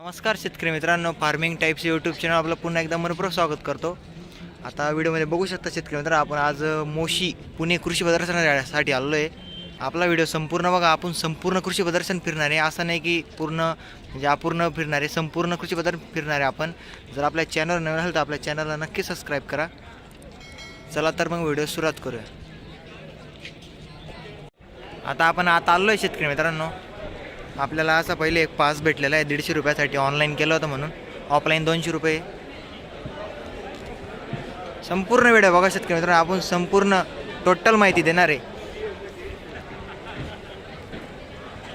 नमस्कार शेतकरी मित्रांनो, फार्मिंग टाईप्स यूट्यूब चॅनल आपलं पुन्हा एकदा मनपूर्वक स्वागत करतो. आता व्हिडिओमध्ये बघू शकता शेतकरी मित्र, आपण आज मोशी पुणे कृषी प्रदर्शनासाठी आलेलो आहे. आपला व्हिडिओ संपूर्ण बघा. आपण संपूर्ण कृषी प्रदर्शन फिरणार आहे, असं नाही की पूर्ण म्हणजे अपूर्ण फिरणार आहे, संपूर्ण कृषी प्रदर्शन फिरणार आहे आपण. जर आपल्या चॅनल नवीन असेल तर आपल्या चॅनलला नक्की सबस्क्राईब करा. चला तर मग व्हिडिओ सुरुवात करूया. आता आपण आलो आहे शेतकरी मित्रांनो. आपल्याला असं पहिले एक पास भेटलेला आहे 150 रुपयासाठी. ऑनलाईन केलं होतं म्हणून, ऑफलाईन 200 रुपये. संपूर्ण व्हिडिओ बघा शेतकरी मित्रांनो, आपण संपूर्ण टोटल माहिती देणार आहे.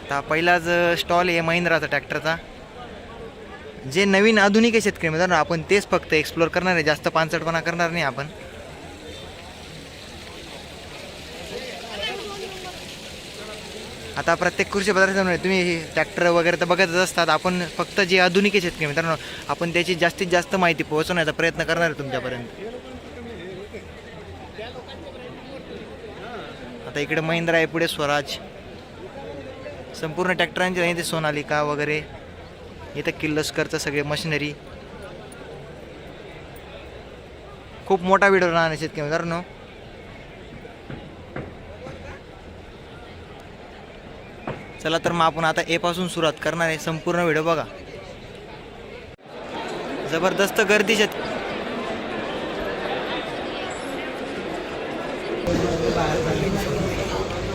आता पहिलाच स्टॉल आहे महिंद्राचा ट्रॅक्टरचा. जे नवीन आधुनिक आहे शेतकरी मित्रांनो, आपण तेच फक्त एक्सप्लोर करणार आहे, जास्त पानसटपणा करणार नाही आपण. आता प्रत्येक कृषी प्रदर्शनामध्ये तुम्ही ट्रॅक्टर वगैरे तर बघतच असतात. आपण फक्त जे आधुनिक आहे शेतकरी मित्रांनो, आपण त्याची जास्तीत जास्त माहिती पोहोचवण्याचा प्रयत्न करणार आहे तुमच्यापर्यंत. आता इकडे महिंद्रा आहे, पुढे स्वराज. संपूर्ण ट्रॅक्टरांचे इथे सोनालिका वगैरे, इथं किर्लोस्करचं सगळे मशिनरी. खूप मोठा व्हिडिओ राहणार आहे शेतकरी मित्रांनो. चला तर मग आपण आता ए पासून सुरुवात करणार आहे. संपूर्ण व्हिडिओ बघा. जबरदस्त गर्दी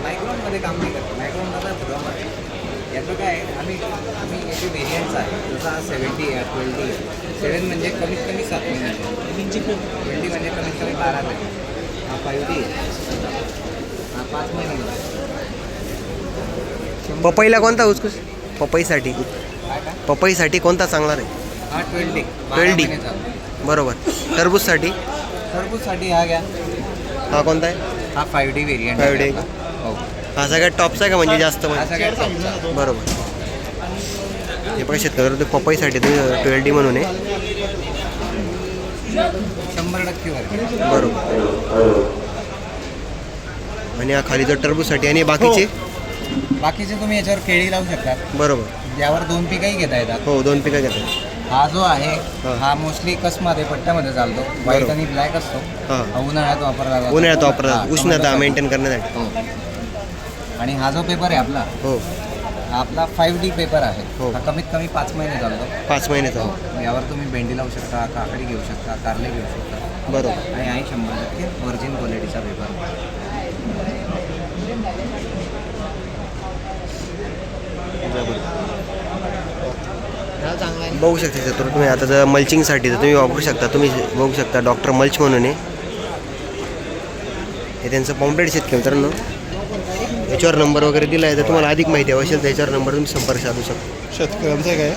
मायक्रॉनमध्ये काम नाही करतो. मायक्रॉनमध्ये प्रोग्राम आहे. याचं काय आहे, आम्ही याचे व्हेरियंट्स आहे. जसा 70 आहे, 20 आहे. 7 म्हणजे कमीत कमी 7 महिने, 20 म्हणजे कमीत कमी 12 महिने. हा 5D आहे, हा 5 महिने. पपईला कोणता उसकूस? पपईसाठी कोणता चांगला आहे? हा 20 बरोबर. टरबूजसाठी हा घ्या. हा कोणता आहे? हा 5D व्हेरियंट. 5D हो. हा सगळ्यात टॉपचा आहे का, म्हणजे जास्त हा म्हणजे? सगळ्यात टॉपचा. बरोबर. हे बघा शेतकरी, पपईसाठी 12D म्हणून आहे. 100% वर. बरोबर. आणि हा खाली जो टरबूजसाठी. आणि बाकीचे तुम्ही याच्यावर केळी लावू शकता. बरोबर. यावर 2 पिकंही घेता येतात. हो, 2 पिकं घेतात. हा जो आहे हा. हा मोस्टली कसमध्ये पट्ट्यामध्ये चालतो. व्हाईट आणि ब्लॅक असतो. हां, हा उन्हाळ्यात वापरला जातो. उन्हाळ्यात वापरतात, हा, उष्णता टोमॅटोसाठी. मेंटेन करण्यासाठी. हो. आणि हा जो पेपर आहे आपला, हो, हा आपला 5D पेपर आहे. हो. हा कमीत कमी 5 महिने चालतो. 5 महिन्याचा. हो. यावर तुम्ही भेंडी लावू शकता, काकडी घेऊ शकता, कारले घेऊ शकता. बरोबर. आणि आहे 100% व्हर्जिन क्वालिटीचा पेपर. बघू शकता तर तुम्ही आता जर मल्चिंगसाठी तर तुम्ही वापरू शकता. तुम्ही बघू शकता डॉक्टर मल्च म्हणून आहे. हे त्यांचं पॉम्पलेट शेतकरी मित्रांनो. याच्यावर नंबर वगैरे दिला आहे. तर तुम्हाला अधिक माहिती हवी असेल तर याच्यावर नंबर तुम्ही संपर्क साधू शकता. शेतकऱ्यांचं काय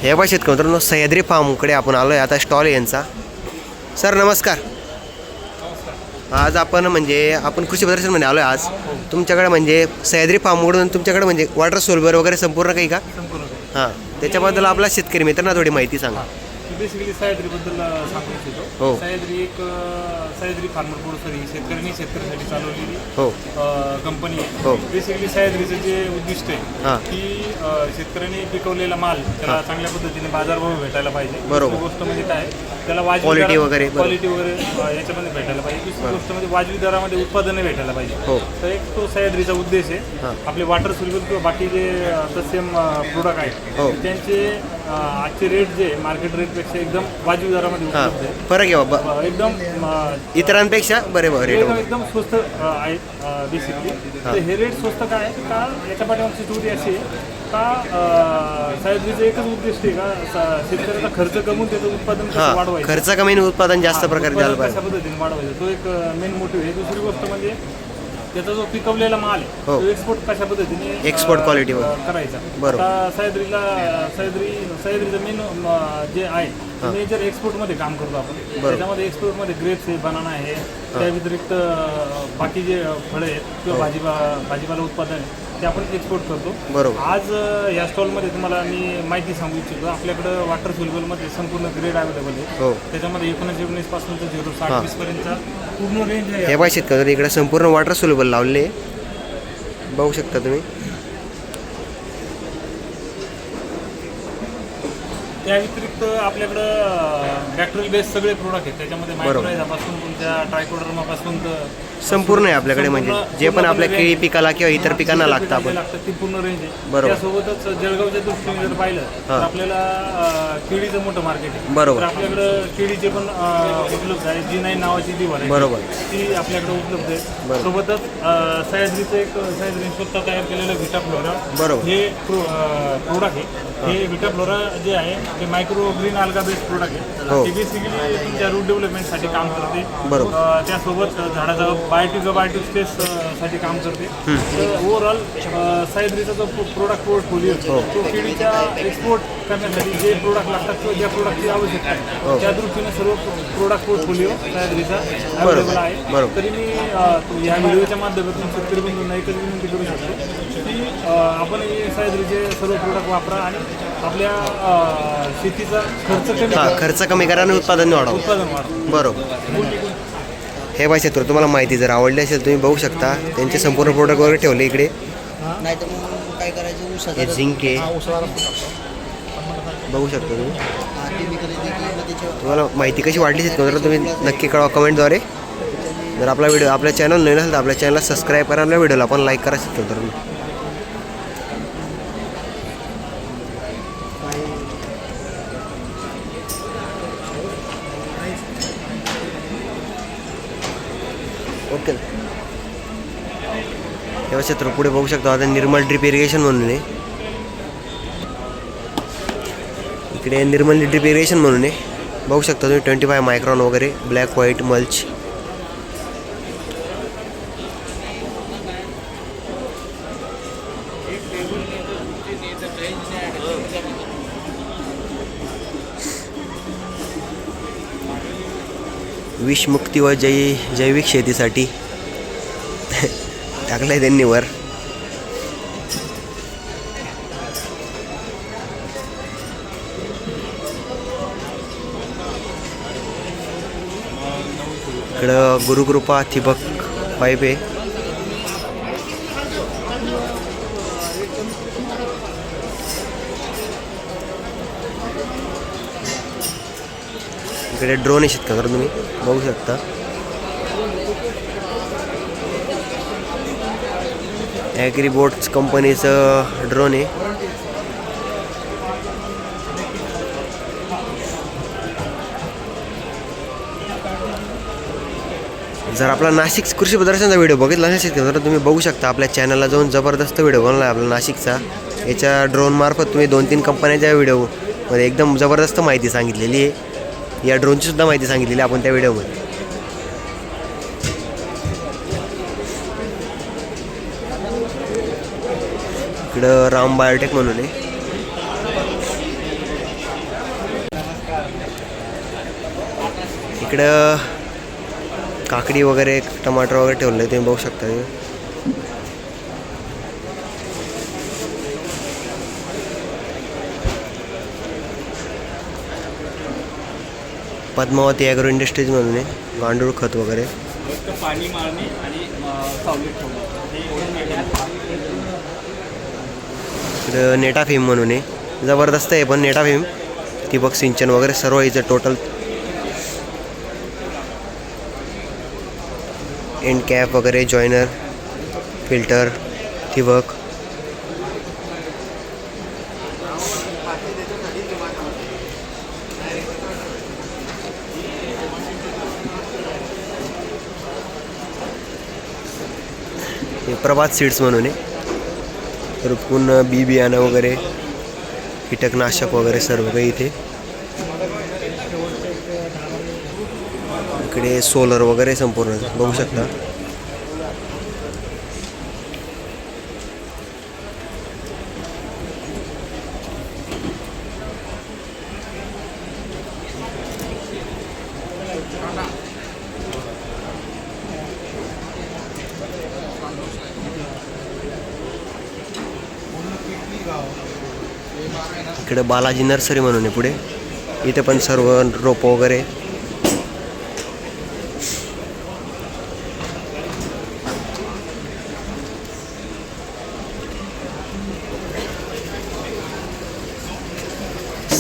हे बघा शेतकरी मित्रांनो, सह्याद्री फार्मकडे आपण आलो आहे. आता स्टॉल आहे यांचा. सर नमस्कार. आज आपण कृषी प्रदर्शनमध्ये आलो आहे आज. तुमच्याकडे म्हणजे सह्याद्री फार्मकडून तुमच्याकडे म्हणजे वॉटर सोल्बर वगैरे संपूर्ण काही का? हां, त्याच्याबद्दल आपला शेतकरी मित्रांना थोडी माहिती सांगा. बेसिकली सह्याद्रीबद्दल सांगू इच्छितो. हो. सह्याद्री फार्मर प्रोड्युसर ही शेतकऱ्यासाठी चालवलेली हो, कंपनी आहे. हो. बेसिकली सह्याद्रीचं जे उद्दिष्ट हां. आहे की शेतकऱ्यांनी पिकवलेला माल त्याला चांगल्या पद्धतीने बाजारभाव भेटायला पाहिजे. बरोबर. दुसरी गोष्ट म्हणजे काय, त्याला वाजवी क्वालिटी वगैरे. याच्यामध्ये भेटायला पाहिजे. दुसरी गोष्ट म्हणजे वाजवी दरामध्ये उत्पादने भेटायला पाहिजे. हो. तर एक तो सह्याद्रीचा उद्देश आहे. हां. आपले वॉटर सोल्युबल किंवा बाकी जे तत्सम प्रोडक्ट आहेत हो. त्यांचे आजचे रेट जे मार्केट रेटपेक्षा एकदम वाजवी दरामध्ये हां, उपलब्ध आहे. फरक आहे बाबा एकदम इतरांपेक्षा. बरोबर. रेट एकदम स्वस्त आहेत बेसिकली. तर हे रेट स्वस्त काय आहे का, याच्या पाठीमागची स्टोरी अशी आहे का सह्याद्रीचं एकच उद्दिष्ट आहे का शेतकऱ्याचा खर्च कमवून त्याचं उत्पादन कसं हां, वाढवायचं, खर्च कमी आणि उत्पादन जास्त प्रकारे द्यायला उत्पादन पाहिजे. कशा पद्धतीने वाढवायचं, तो एक मेन मोटिव्ह आहे. दुसरी गोष्ट म्हणजे त्याचा जो पिकवलेला माल आहे हो. तो एक्सपोर्ट कशा पद्धतीने एक्सपोर्ट क्वालिटीवर करायचा. बरोबर. आता सह्याद्रीचं मेन जे आहे मेजर एक्सपोर्टमध्ये काम करतो आपण. त्याच्यामध्ये एक्सपोर्टमध्ये ग्रेप्स आहे, बनाना आहे, त्या व्यतिरिक्त बाकी जे फळं आहेत किंवा भाजीपाला उत्पादन आहे ते आपण एक्सपोर्ट करतो. बरोबर. आज या स्टॉलमध्ये तुम्हाला मी माहिती सांगू इच्छितो. आपल्याकडं वॉटर सोल्युबलमध्ये संपूर्ण ग्रेड अवेलेबल आहे. हो. त्याच्यामध्ये 19 पासून 0 60 20 पर्यंतचा पूर्ण रेंज आहे. हे बघा शेतकरी, इकडे संपूर्ण वॉटर सोल्युबल लावले. बघू शकता तुम्ही. त्या व्यतिरिक्त आपल्याकडं बॅक्टेरियल बेस सगळे प्रोडक्ट आहेत. त्याच्यामध्ये मायक्रोरायझापासून तुमच्या ट्रायकोडर्मापासून संपूर्ण आहे आपल्याकडे, म्हणजे जे पण आपल्या केळी पिकाला किंवा इतर पिकांना लागतं आपण ती पूर्ण रेंज आहे. बरोबर. त्यासोबतच जळगावच्या दृष्टीने जर पाहिलं तर आपल्याला केळीचं मोठं मार्केट आहे. बरोबर. तर आपल्याकडं केळीचे पण उपलब्ध आहे. G9 नावाची जी व्हरायटी बरोबर. ती आपल्याकडे उपलब्ध आहे. सोबतच सह्याद्रीचं एक सह्याद्रीने स्वतः तयार केलेलं व्हिटा फ्लोरा बरोबर. हे प्रोडक्ट आहे. हे व्हिटा फ्लोरा जे आहे ते मायक्रो ग्रीन आल्गा बेस्ड प्रोडक्ट आहे. हो. ते बेसिकली तुमच्या रूट डेव्हलपमेंटसाठी काम करते. बरोबर. त्यासोबत झाडाचा बायोटिक स्पेस साठी काम करते. तर ओव्हरऑल सह्याद्रीचा जो प्रोडक्ट पोर्टफोलिओ तो केळीच्या एक्सपोर्ट करण्यासाठी जे प्रोडक्ट लागतात किंवा ज्या प्रोडक्टची आवश्यकता आहे त्या दृष्टीने सर्व प्रोडक्ट पोर्टफोलिओ सह्याद्रीचा अवेलेबल आहे. तरी मी या व्हिडिओच्या माध्यमातून शेतकरी बंधूंना एकच विनंती करू शकतो की आपण हे सह्याद्रीचे सर्व प्रोडक्ट वापरा आणि आपल्या शेतीचा खर्च कमी करा आणि उत्पादन वाढवा. बरोबर. हे बघा शेतकरी, तुम्हाला माहिती जर आवडली असेल तुम्ही बघू शकता. त्यांचे संपूर्ण प्रोडक्ट वगैरे ठेवले इकडे. नाही तर मग काय करायचं, हे झिंक आहे, बघू शकता तुम्ही. तुम्हाला माहिती कशी वाटली शेतकरी तुम्ही नक्की कळवा कमेंटद्वारे. जर आपला व्हिडिओ आपल्या चॅनल नवीन असेल तर आपल्या चॅनलला सबस्क्राईब करा, आपल्या व्हिडिओला आपण लाईक करा शेतकरी. ओके. तेव्हा क्षेत्र पुढे बघू शकता. आता निर्मल ड्रिप इरिगेशन म्हणून आहे इकडे. निर्मल ड्रिप इरिगेशन म्हणून आहे, बघू शकता तुम्ही. 25 मायक्रॉन वगैरे ब्लॅक व्हाईट मल्च. विषमुक्ती व जैविक शेतीसाठी टाकलं आहे त्यांनी वर. इकडं गुरुकृपा ठिबक पाईप आहे. इकडे ड्रोन आहे शेतकरी, तुम्ही बघू शकता. ॲग्रीबोट्स कंपनीचं ड्रोन आहे. जर आपला नाशिक कृषी प्रदर्शनाचा व्हिडिओ बघितला नसेल तर तुम्ही बघू शकता. आपल्या चॅनलला जाऊन जबरदस्त व्हिडिओ बनवला आहे आपला नाशिकचा. याच्या ड्रोनमार्फत तुम्ही 2-3 कंपन्यांच्या व्हिडिओमध्ये एकदम जबरदस्त माहिती सांगितलेली आहे. या ड्रोनची सुद्धा माहिती सांगितलेली आपण त्या व्हिडिओमध्ये. इकडं राम बायोटेक म्हणून आहे. इकडं काकडी वगैरे टमाटर वगैरे ठेवलं आहे तुम्ही बघू शकता. पद्मावती ॲग्रो इंडस्ट्रीज म्हणून आहे. गांडूळ खत वगैरे. पाणी मारणे आणि सावलीत ठेवणं. इकडं नेटाफिम म्हणून आहे, जबरदस्त आहे पण नेटाफिम. ठिबक सिंचन वगैरे सर्व याचं टोटल. एंड कॅप वगैरे, जॉयनर, फिल्टर, ठिबक. हे प्रभात सीड्स म्हणून आहे. तर पुन्हा बी बियाणं वगैरे, कीटकनाशक वगैरे सर्व काही इथे. इकडे सोलर वगैरे संपूर्ण बघू शकता. इकडे बालाजी नर्सरी म्हणून आहे पुढे. इथे पण सर्व रोप वगैरे.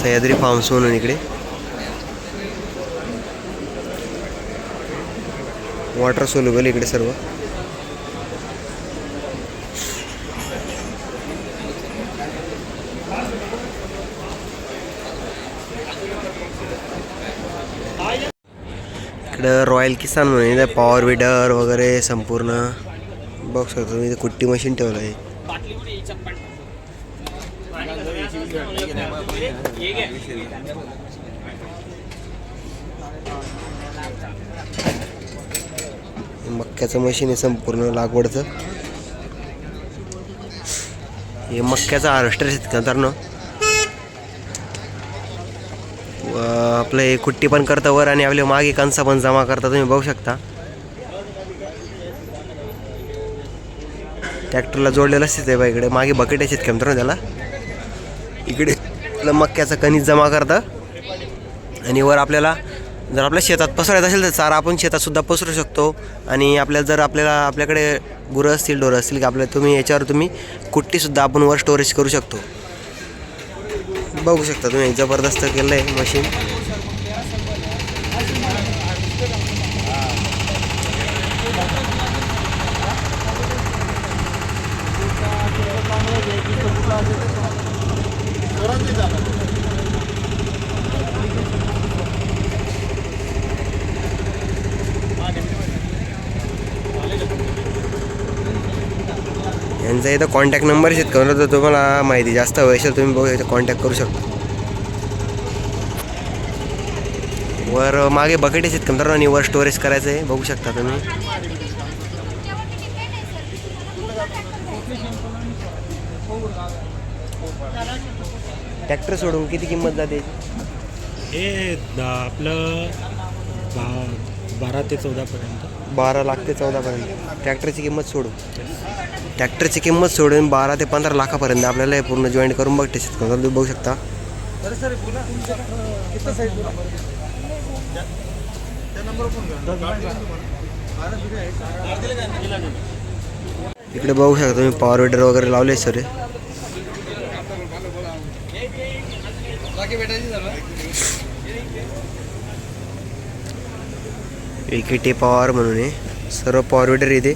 सह्याद्री फार्म्स म्हणून इकडे वॉटर सोल्युबल इकडे सर्व. इकडं रॉयल किसान म्हणून इथं पॉवर विडर वगैरे संपूर्ण बघू शकता तुम्ही. इथे कुट्टी मशीन ठेवलं आहे. मक्याचं मशीन आहे संपूर्ण लागवडचं. हे मक्याचं हार्वेस्टर शेतकऱ्यांना आपलं हे कुट्टी पण करतं वर आणि आपले मागे कणसा पण जमा करता तुम्ही बघू शकता. ट्रॅक्टरला जोडलेलं असते ते बा. इकडे मागे बकेट आहेत का मित्रांनो त्याला. इकडे आपलं मक्याचं कणीस जमा करतं आणि वर आपल्याला जर आपल्या शेतात पसरायचं असेल तर चारा आपण शेतातसुद्धा पसरू शकतो. आणि आपल्याला जर आपल्याकडे गुरं असतील ढोरं असतील की आपल्या तुम्ही याच्यावर तुम्ही कुट्टीसुद्धा आपण वर स्टोरेज करू शकतो. बघू शकता तुम्ही जबरदस्त केलं आहे मशीन. यांचा इथं कॉन्टॅक्ट नंबर शेतकऱ्यांना तर तुम्हाला माहिती जास्त हवी असेल तुम्ही बघू इथं कॉन्टॅक्ट करू शकता. वर मागे बकेट आहेत शेतकऱ्यांना आणि वर स्टोरेज करायचं आहे बघू शकता तुम्ही. ट्रॅक्टर सोडून किती किंमत जाते? हे आपलं 12 ते 14पर्यंत. 12 लाख ते 14पर्यंत ट्रॅक्टरची किंमत सोडून. ट्रॅक्टरची किंमत सोडून 12 ते 15 लाखापर्यंत आपल्याला हे पूर्ण जॉईंट करून बघते शेतकऱ्यांना तुम्ही बघू शकता. इकडे बघू शकता तुम्ही पॉवर विडर वगैरे लावले सर. AKT पॉवर म्हणून आहे सर्व पॉवर विडर इथे.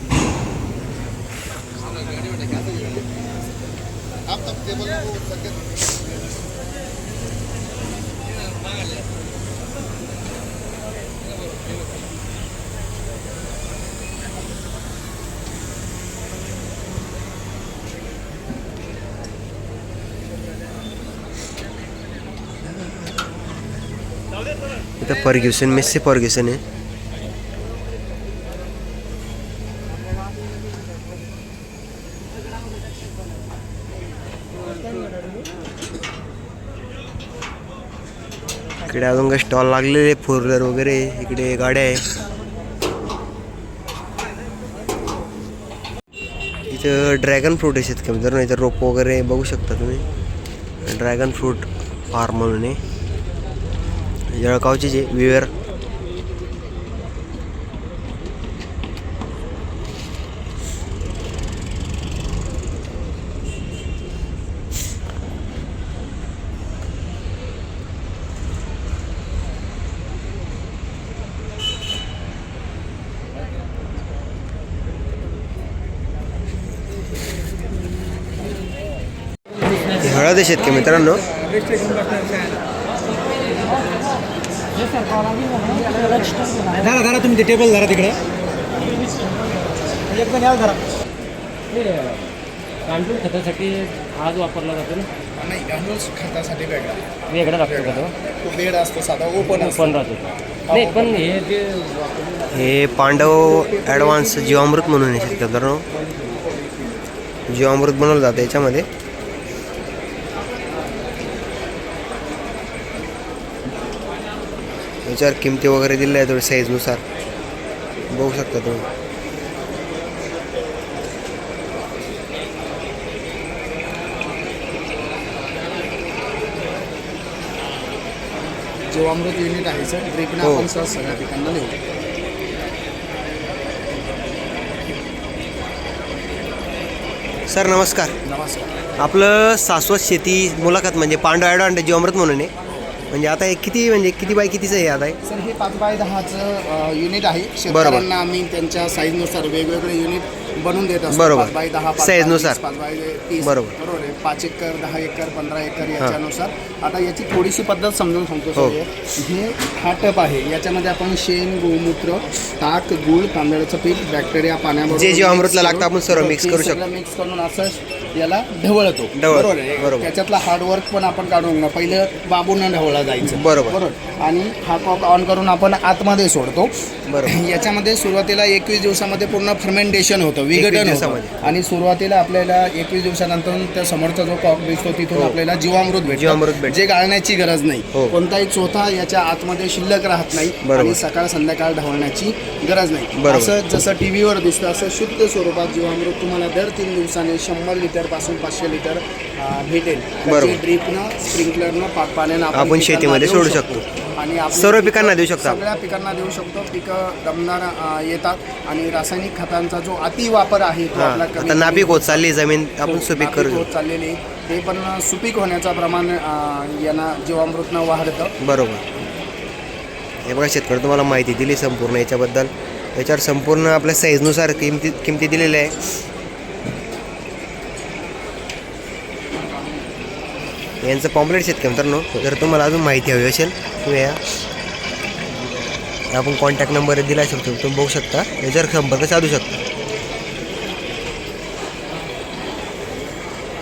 इथं फर्ग्युसन मेस्सी फर्ग्युसन आहे. इकडे अजून काही स्टॉल लागलेले फोर व्हीलर वगैरे. इकडे गाड्या आहे. इथं ड्रॅगन फ्रूट आहे शेतकरी मित्रांनो. इथं रोप वगैरे बघू शकता तुम्ही. ड्रॅगन फ्रूट फार्म म्हणून आहे जळगावचे जे विवेर. हळद आहे शेतकरी मित्रांनो. धरा तुम्ही ते टेबल धरा तिकडे. गांडूळ खतासाठी आज वापरला जातो ना. नाही गांडूळ खतासाठी वेगळा लागतो का तो बेड असतो साधा ओपन राहतो. नाही पण हे पांडव ॲडव्हान्स जीवामृत म्हणून आहे शेतकरी मित्रांनो. जीवामृत बनवलं जातं याच्यामध्ये. याच्यावर किमती वगैरे दिल्या आहे थोडी साईजनुसार बघू शकता तुम्ही. जीवामृत युनिट आहे सर. ड्रिपनं हो. आपण सहज सगळ्या पिकांना लिहू. सर नमस्कार. नमस्कार. आपलं शाश्वत शेती मुलाखत म्हणजे पांडव ॲडव्हान्ट जीवामृत म्हणून आहे. म्हणजे आता हे किती बाय कितीचं आहे आता? सर हे 5x10चं युनिट आहे. शेतकऱ्यांना आम्ही त्यांच्या साईजनुसार वेगवेगळे युनिट बनवून देत असतो. बरोबर. 5x10, साईजनुसार. 5x30. बरोबर. बरोबर आहे. 5 एकर, 10 एकर, 15 एकर याच्यानुसार. आता याची थोडीशी पद्धत समजून सांगतो सर. हे हा टप आहे. याच्यामध्ये आपण शेण, गोमूत्र, ताक, गूळ, तांदळाचं पीठ, बॅक्टेरिया पाण्याबरोबर जे जीवामृतला लागतं आपण सर्व मिक्स करू शकतो. मिक्स करून असं याला ढवळतो. बरोबर आहे. बरोबर. त्याच्यातला हार्डवर्क पण आपण काढून घेऊ. पहिलं बाबून ढवळा जायचं. बरोबर. आणि हा कॉक ऑन करून आपण आतमध्ये सोडतो. बरोबर. याच्यामध्ये सुरुवातीला 21 दिवसामध्ये पूर्ण फर्मेंटेशन होतं, विघटन होतं. आणि सुरुवातीला आपल्याला 21 दिवसानंतर त्या समोरचा जो कॉक दिसतो तिथून आपल्याला जीवामृत भेटतं, जे गाळण्याची गरज नाही. कोणताही चोथा याच्या आतमध्ये शिल्लक राहत नाही आणि सकाळ संध्याकाळ ढवळण्याची गरज नाही. असं जसं टीव्हीवर दिसतं असं शुद्ध स्वरूपात जीवामृत तुम्हाला दर 3 दिवसाने 100 लिटर पासून 500 लिटर भेटेल. ड्रीपनं, स्प्रिंकलरनं, पाण्यानं आपण शेतीमध्ये सोडू शकतो. आणि सर्व पिकांना देऊ शकतो. सगळ्या पिकांना देऊ शकतो. पिकं दमदार येतात आणि रासायनिक खतांचा जो अति वापर आहे तो आपला आता नापीक होत चालली जमीन, आपण सुपीक करू होत चाललेली ते पण सुपीक होण्याचं प्रमाण यांना जीवामृतनं वाढतं. बरोबर. हे बघा शेतकरी तुम्हाला माहिती दिली संपूर्ण याच्याबद्दल. याच्यावर संपूर्ण आपल्या साईजनुसार किमती दिलेल्या आहे. यांचं पॉम्पलेट शेतकरी मित्रांनो, जर तुम्हाला अजून माहिती हवी असेल तुम्ही या आपण कॉन्टॅक्ट नंबर दिला शकतो, तुम्ही बघू शकता, याच्यावर संपर्क साधू शकता.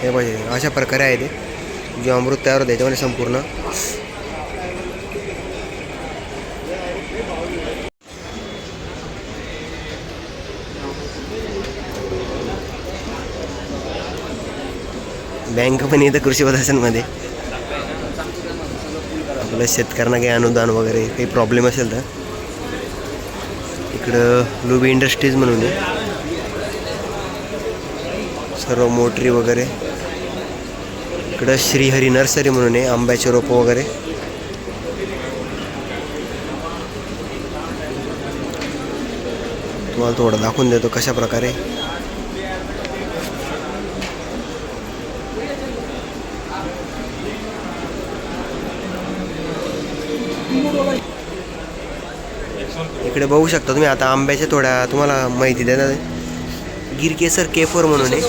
हे पाहिजे अशा प्रकारे आहे ते जीवामृत तयार होतं याच्यामध्ये संपूर्ण. बँक पण येतं कृषी पदार्थांमध्ये. आपल्या शेतकऱ्यांना काही अनुदान वगैरे काही प्रॉब्लेम असेल तर इकडं लुबी इंडस्ट्रीज म्हणून आहे. सर्व मोटरी वगैरे. इकडं श्रीहरी नर्सरी म्हणून आहे, आंब्याचे रोपं वगैरे. तुम्हाला थोडं दाखवून देतो कशा प्रकारे. इकडे बघू शकता तुम्ही आता आंब्याच्या थोड्या तुम्हाला माहिती देणार. गिर केसर केफर म्हणून आहे.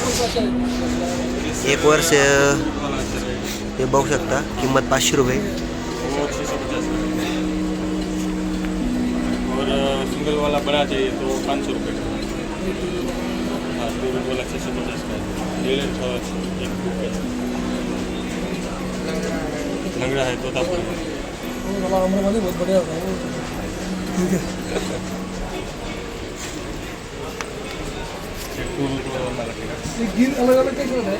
1 वर्ष हे बघू शकता, किंमत 500 रुपये. और सिंगल वाला बड़ा चाहिए तो 500 रुपये. हाँ, 2 वाला 650 का है. ले लें थोड़ा एक बुक का. लंगड़ा है तो तब बहुत बढ़िया होता है. अलग अलग कैसे होता है?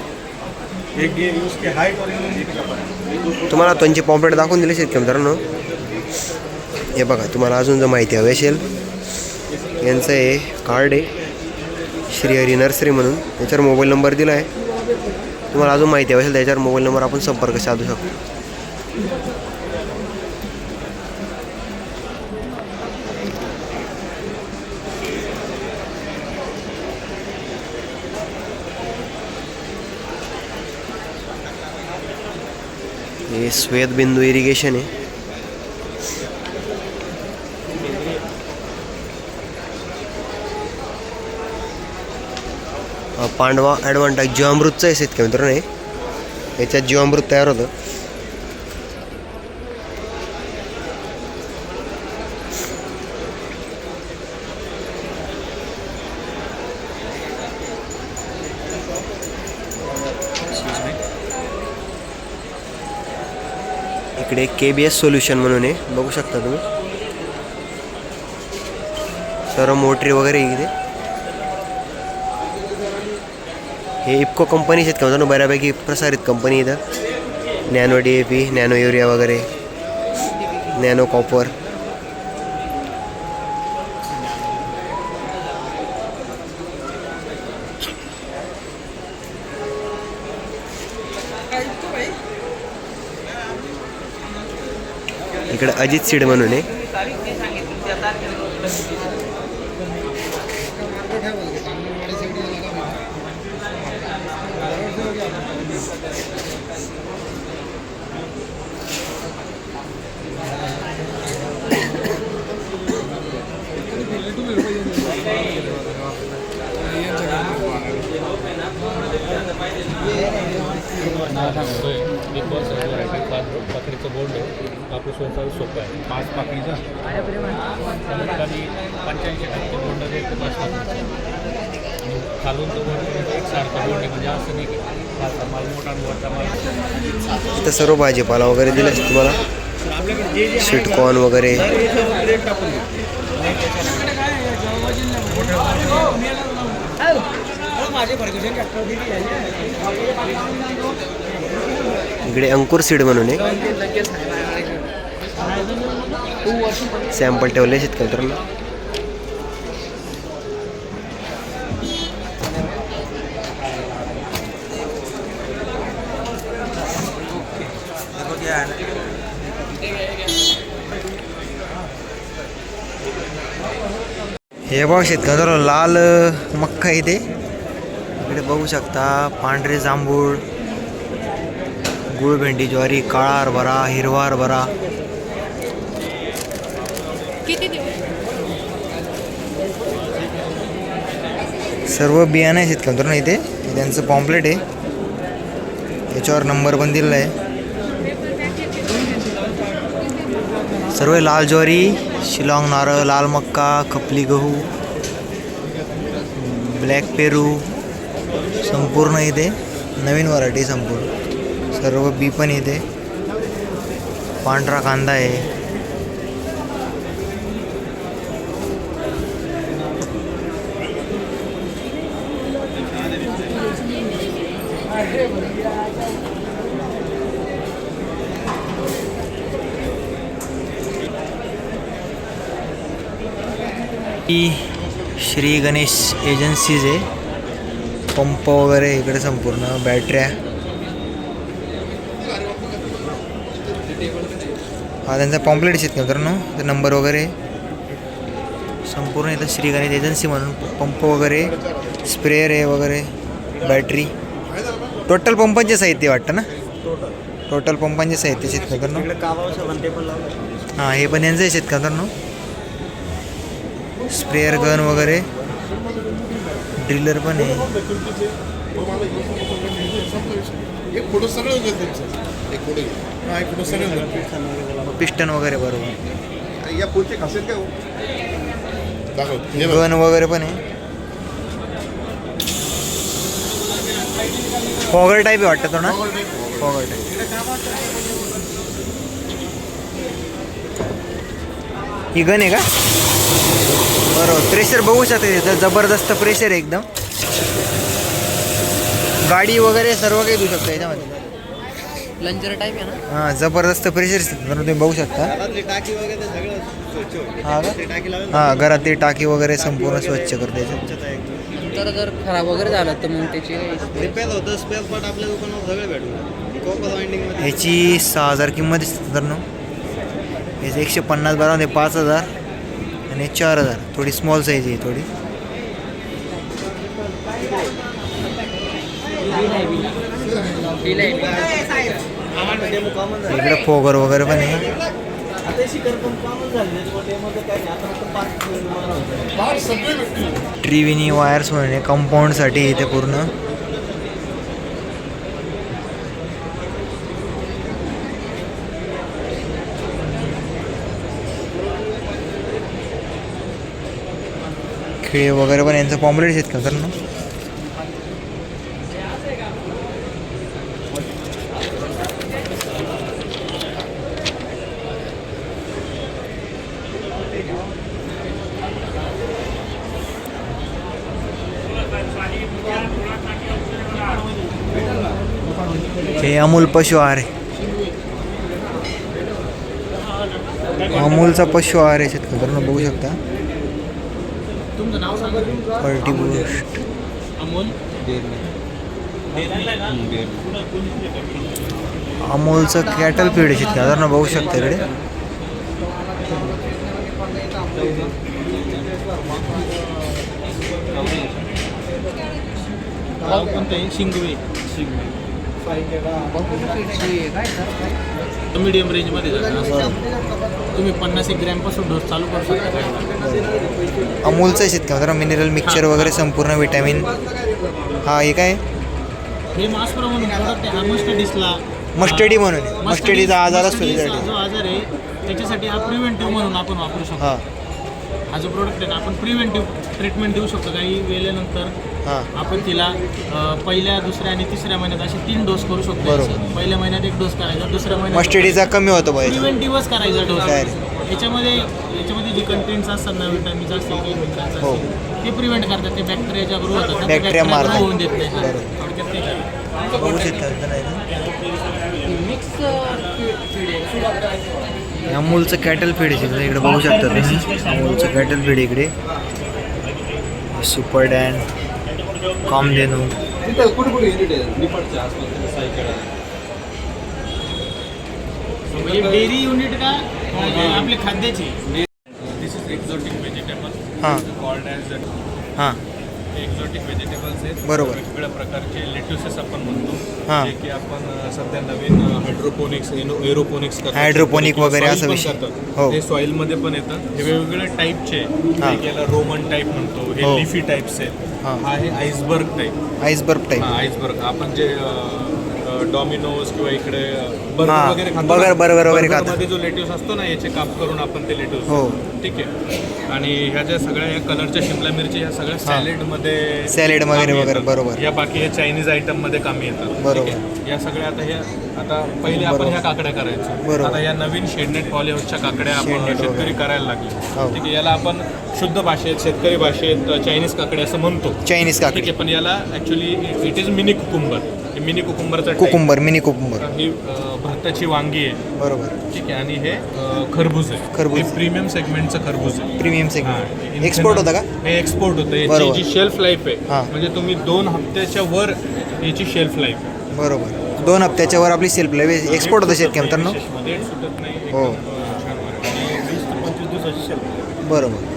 एक ये उसके हाइट और इन का फर्क. तुम्हाला त्यांचे पॉम्पलेट दाखवून दिले शेतकरी मित्रांनो. हे बघा, तुम्हाला अजून जर माहिती हवी असेल यांचं हे कार्ड आहे श्रीहरी नर्सरी म्हणून. याच्यावर मोबाईल नंबर दिला आहे. तुम्हाला अजून माहिती हवी असेल त्याच्यावर मोबाईल नंबर आपण संपर्क साधू शकतो. हे श्वेतबिंदू इरिगेशन आहे. पांडवा ॲडव्हान्टेज जीवामृतचं आहे शेतकरी मित्रांनो. हे याच्यात जीवामृत तयार होतं. इकडे KBS सोल्युशन म्हणून आहे, बघू शकता तुम्ही. सर्व मोटरी वगैरे इकडे. हे इफको कंपनी शेतकरी मित्रांनो, बऱ्यापैकी प्रसारित कंपनी इथं. नॅनो DAP, नॅनो युरिया वगैरे, नॅनो कॉपर. इकडे अजित सीड म्हणून आहे. बिग बॉस व्हरायटी 5 पाकडीचं बोर्ड आहे आपलं स्वतः सोपं आहे 5 पाकडीचं कधी 85% बोर्ड आहे ते 5 पाकडीचं आणि खालून तो बोर्ड एकसारखा बोर्ड आहे म्हणजे असं नाही की खालचा माल मोठा आणि वरचा माल इथं सर्व भाजीपाला वगैरे दिला असतो तुम्हाला, स्वीटकॉर्न वगैरे. इकडे अंकुर सीड म्हणून आहे, सॅम्पल ठेवले शेतकऱ्यांना. हे बघा शेतकऱ्यांना लाल मक्का इथे इकडे बघू शकता. पांढरे जांभूळ, गुळ भेंडी, ज्वारी, काळा हरभरा, हिरवा हरभरा. सर्व बियाणं आहे शेतकऱ्यांना इथे. त्यांचं पॉम्पलेट आहे, याच्यावर नंबर पण दिलेला आहे. सर्व लाल ज्वारी, शिलाँग नारळ, लाल मक्का, खपली गहू, ब्लॅक पेरू संपूर्ण इथे नवीन व्हरायटी संपूर्ण. सर्व बी पण इथे. पांढरा कांदा आहे. ही श्री गणेश एजन्सीज आहे. पंप वगैरे इकडे संपूर्ण, बॅटऱ्या. हा त्यांचा पॉम्पलेट शेत मित्रांनो, ते नंबर वगैरे संपूर्ण इथं श्री गणेश एजन्सी म्हणून. पंप वगैरे, स्प्रेअर आहे वगैरे, बॅटरी. टोटल पंपांचे साहित्य वाटतं ना, टोटल पंपांचे साहित्य शेत मित्रांनो. हां हे पण यांचं आहे शेत मित्रांनो. स्प्रेअर गन वगैरे, ड्रिलर पण आहे. पिस्टन वगैरे बरोबर. गन वगैरे पण आहे. फॉगर टाईप आहे वाटतं तो ना, फॉगर टाईप. ही गन आहे का? बरोबर. प्रेशर बघू शकते तिथं, जबरदस्त प्रेशर आहे एकदम. गाडी वगैरे सर्व काही देऊ शकता याच्यामध्ये. लंचर टाईप आहे ना. हां जबरदस्त प्रेशर तुम्ही बघू शकता. हां हां घरातली टाकी वगैरे संपूर्ण स्वच्छ करते. तर जर खराब वगैरे झालं तर मग त्याची रिपेअर होतं स्पेअर पार्ट आपल्या दुकानावर सगळे भेटून. याची 6,000 किंमत आहे मित्रांनो. याची 150 12 5,000 आणि 4,000. थोडी स्मॉल साईज आहे थोडी. इकडे फोगर वगैरे पण आहे. ट्रिविनी वायर्स म्हणून कंपाऊंडसाठी इथे पूर्ण. खिळे वगैरे पण यांचं पॉम्पलेट आहेत का सर ना. हे अमूल पशु आहार आहे. अमूलचा पशु आहार आहे शेतकऱ्यांना बघू शकता. पल्टी बूस्ट अमूलचं कॅटल फीड आहे शेतकऱ्यांना बघू शकता इकडे. मीडियम रेंजमध्ये तुम्ही 50 ग्रॅमपासून डोस चालू करू शकता. अमूलचं आहे शेतकऱ्यांना मिनरल मिक्सचर वगैरे संपूर्ण विटॅमिन. हा हे काय हे मास्प्रो म्हणून प्रोडक्ट आहे. हा मस्टडीसला मस्टडी म्हणून मस्टडीचा आजार असतो मस्टडीसचा त्यासाठी. जो आजार आहे त्याच्यासाठी हा प्रिव्हेंटिव्ह म्हणून आपण वापरू शकतो. हां हा जो प्रोडक्ट आहे ना आपण प्रिव्हेंटिव्ह ट्रीटमेंट देऊ शकतो. काही वेळेनंतर हां आपण तिला पहिल्या, दुसऱ्या आणि तिसऱ्या महिन्यात असे 3 डोस करू शकतो. बरोबर. पहिल्या महिन्यात 1 डोस करायचा, दुसऱ्या महिन्यात मस्टडीचा कमी होतो पाहिजे. प्रिव्हेंटिव्हच करायचा डोस. Direct. याच्यामध्ये जे कंटेंट्स असतात ना, विटामिन्स असतील काही मिनरल्स हो. असतील, ते प्रिव्हेंट करतात. ते बॅक्टेरियाच्या ग्रो होतात ना, ते Bacteria bacteria मारतात. grow होऊन देत नाही. बरोबर. थोडक्यात ते आहे. बघू शकता अमूलचं कॅटल फीड आहे इकडे बघू शकता तुम्ही. अमूलचं कॅटल फीड इकडे सुपर डॅन कामधेनू. म्हणजे डेअरी युनिट का आपले खाद्याची. दिस इज एक्झॉटिक व्हेजिटेबल हां कॉल्ड ॲज हां एक्झॉटिक व्हेजिटेबल्स आहेत. बरोबर. वेगवेगळ्या प्रकारचे लेट्युसेस आपण म्हणतो. हां. जे की आपण सध्या नवीन हायड्रोपोनिक्स एरोपोनिक्स करतो. Hydroponic वगैरे Soil असं पण विषय. करतात. हो. ते सॉईलमध्ये पण येतात. हे वेगवेगळ्या टाईपचे हां. एक याला रोमन टाईप म्हणतो. हे हो. लिफी टाईप्स आहेत. हां. हा आहे iceberg type. Iceberg type. Iceberg आपण जे डॉमिनोज किंवा इकडे बर्गर हां. वगैरे खातो बर्गर ना, वगैरे burger खातात. मध्ये जो लेट्यूस असतो ना, याचे काप करून आपण ते लेट्यूस. हो. ठीक आहे. आणि ह्या ज्या सगळ्या या कलरच्या शिमला मिरची ह्या सगळ्या सॅलेडमध्ये सॅलेड वगैरे कामी वगैरे, येतात. बरोबर. या बाकी या चायनीज आयटममध्ये कामी येतात. बरोबर. ठीक आहे. या सगळ्या आता पहिले आपण ह्या काकड्या करायचो. बरोबर. आता या नवीन शेडनेट पॉलिहाऊसच्या काकड्या आपण शेडनेट शेतकरी वगैरे. करायला लागले. हो. ठीक आहे. याला आपण शुद्ध भाषेत, शेतकरी भाषेत चायनीज काकडे असं म्हणतो. चायनीज ठीक काकडी. आहे. पण याला actually it is mini cucumber. हे मिनी कुकुंबरचं कुकुंबर मिनी कुकुंबर. ही भारताची वांगी आहे. बरोबर. ठीक आहे. आणि हे खरबूज आहे. खरबूज. हे प्रीमियम सेगमेंटचं खरबूज आहे. प्रीमियम हां. सेगमेंट. एक्सपोर्ट होता का? हे एक्सपोर्ट होतं. याची बरोबर. जी शेल्फ लाईफ हां. आहे म्हणजे तुम्ही 2 हप्त्याच्या वर याची शेल्फ लाईफ आहे. बरोबर. 2 हप्त्याच्या वर आपली सेल्फ लाईफ एक्सपोर्ट होतं शेतकरी मित्रांनो. डेट सुटत नाही. हो. एकदम छान वाटतं. आणि 20 ते 25 दिवसाची शेल्फ लाईफ. बरोबर.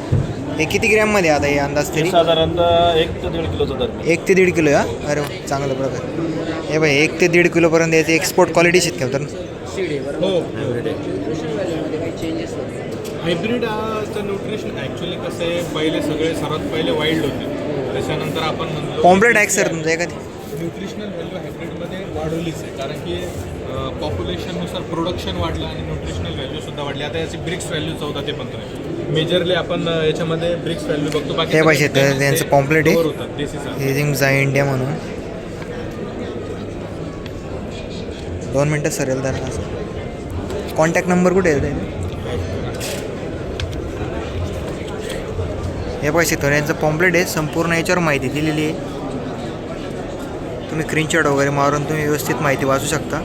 हे किती ग्रॅममध्ये आता हे अंदाज तरी? साधारणतः 1 ते 1.5 किलोचं दर. 1 ते 1.5 किलो या. अरे वा, चांगलं प्रकार. हे बाई 1 ते 1.5 किलोपर्यंत याची एक्सपोर्ट क्वालिटी शेतकरी मित्रांनो. हो. हायब्रिडचं न्यूट्रिशन ॲक्च्युली कसं आहे, पहिले सगळे सर्वात पहिले वाईल्ड होते. त्याच्यानंतर आपण म्हणलो पॉम्प्लेट आहे सर तुमचं एखादी? न्यूट्रिशनल व्हॅल्यू हायब्रिडमध्ये वाढवलीच आहे. कारण की पॉप्युलेशननुसार प्रोडक्शन वाढलं आणि न्यूट्रिशनल व्हॅल्यूसुद्धा वाढली. आता याची ब्रिक्स व्हॅल्यू 14 ते 15 आहे. मेजरली आपण याच्यामध्ये ब्रिक्स व्हॅल्यू बघतो. बाकी हे पाहिजे त्यांचं पॉम्प्लेट आहे. होतात देसी साल. हे झा इंडिया म्हणून 2 मिनटं सरेल तर असं. कॉन्टॅक्ट नंबर कुठे आहे? हे बघा शेतकरी यांचं पॉम्प्लेट आहे. संपूर्ण याच्यावर माहिती दिलेली आहे. तुम्ही स्क्रीनशॉट वगैरे मारून तुम्ही व्यवस्थित माहिती वाचू शकता.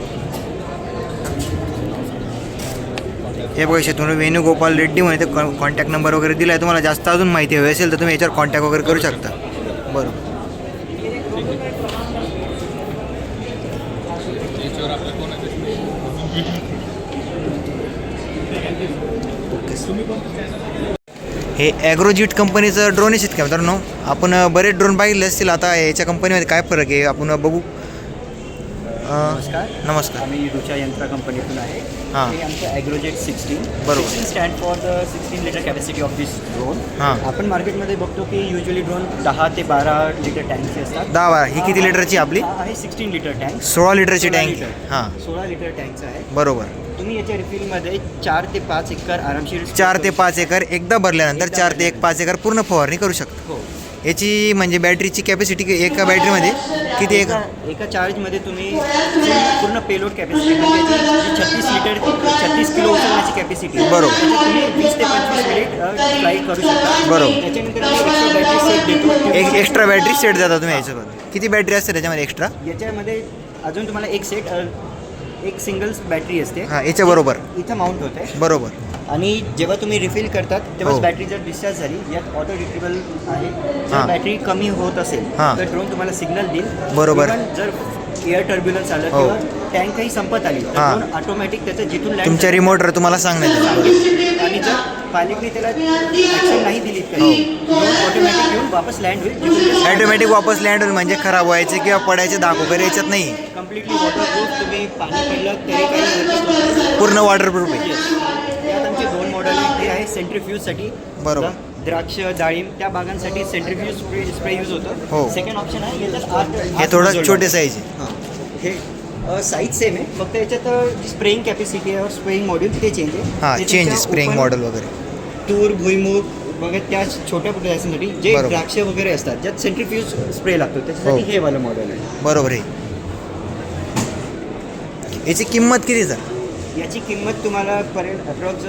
हे बघा शेतकरी वेणुगोपाल रेड्डी म्हणते कॉन्टॅक्ट नंबर वगैरे दिला आहे. तुम्हाला जास्त अजून माहिती हवी असेल तर तुम्ही याच्यावर कॉन्टॅक्ट वगैरे करू शकता. बरोबर. याच्यावर आपल्या कोणाचे हे ॲग्रोजिट कंपनीचं ड्रोन आहे शेतकरी मित्रांनो. आपण बरेच ड्रोन पाहिले असतील. आता याच्या कंपनीमध्ये काय फरक आहे आपण बघू. नमस्कार. नमस्कार. आम्ही रुचा यंत्रा कंपनीतून आहे. हां. हे आमचं ॲग्रोजेट 16. बरोबर. 16 stand for the 16 litre capacity of this drone. हां. आपण मार्केटमध्ये बघतो की युजली ड्रोन 10 ते 12 लिटर टँकचे असतात. 10 ही किती लिटरची आपली? हा आहे 16 लिटर टँक. 16 लिटरची 16 टँक. लिटर. हां 16 लिटर टँकचं आहे. बरोबर. तुम्ही याच्या रिफिलमध्ये 4 ते 5 एकर आरामशीर 4 ते 5 एकर एकदा भरल्यानंतर 4 ते 5 एकर पूर्ण फवारणी करू शकतो. हो. याची म्हणजे बॅटरीची कॅपॅसिटी एका बॅटरीमध्ये किती एका? एका चार्जमध्ये तुम्ही पूर्ण पेलोड कॅपॅसिटी म्हणजे याची 36 किलो उचलण्याची कॅपॅसिटी. बरोबर. त्याच्यात तुम्ही 20 ते 25 मिनिट फ्लाय करू शकता. बरोबर. त्याच्यानंतर आम्ही एक्स्ट्रा बॅटरी सेट देतो. एक एक्स्ट्रा बॅटरी सेट देता तुम्ही याच्यामध्ये. किती बॅटरी असते त्याच्यामध्ये एक्स्ट्रा? याच्यामध्ये अजून तुम्हाला एक सेट एक सिंगल बॅटरी असते. हां याच्याबरोबर. इथं माउंट होते. बरोबर. आणि जेव्हा तुम्ही रिफिल करतात तेव्हा हो. बॅटरी जर डिस्चार्ज झाली, यात ऑटो रिट्रिबल आहे. जर हां. बॅटरी कमी होत असेल हां. तर ड्रोन तुम्हाला सिग्नल देईल. बरोबर. Even जर एअर टर्ब्युलन्स आलं हो. किंवा टँकही संपत आली तर हां. ड्रोन ऑटोमॅटिक त्याचं जिथून लँड तुमच्या रिमोटवर तुम्हाला सांगण्यात येईल. आणि जर पायलटने त्याला ॲक्शन नाही दिली हो. तरी ड्रोन ऑटोमॅटिक येऊन वापस लँड होईल. जिथून ॲटोमॅटिक वापस लँड होईल म्हणजे खराब व्हायचे किंवा पडायचे दाग वगैरे याच्यात नाही. Completely waterproof. तुम्ही पाणी पडलं तरी काही हरकत नाही. पूर्ण वॉटरप्रूफ आहे. Yes. यात आमचे 2 मॉडेल आहेत. हे आहे सेंट्रिफ्यूजसाठी. बरोबर. द्राक्ष डाळिंब त्या बागांसाठी सेंट्रिफ्यूज स्प्रे यूज हो. होतो. सेकंड ऑप्शन आहे याच्यात हे थोडं छोटे साईज आहे. हां हे साईज सेम आहे, फक्त याच्यात स्प्रेइंग कॅपॅसिटी आहे स्प्रेइंग मॉड्यूल ते चेंज आहे. हां ते चेंज तुमच्या स्प्रेइंग open मॉडेल वगैरे. तूर भुईमूग वगैरे त्या छोट्या प्रोडक्टसाठी जे बरोबर. द्राक्ष वगैरे असतात ज्यात सेंट्रिफ्यूज स्प्रे लागतो त्याच्यासाठी हो. हे वालं मॉडेल आहे. बरोबर आहे. याची किंमत किती सर? याची किंमत तुम्हाला पडेल अप्रॉक्स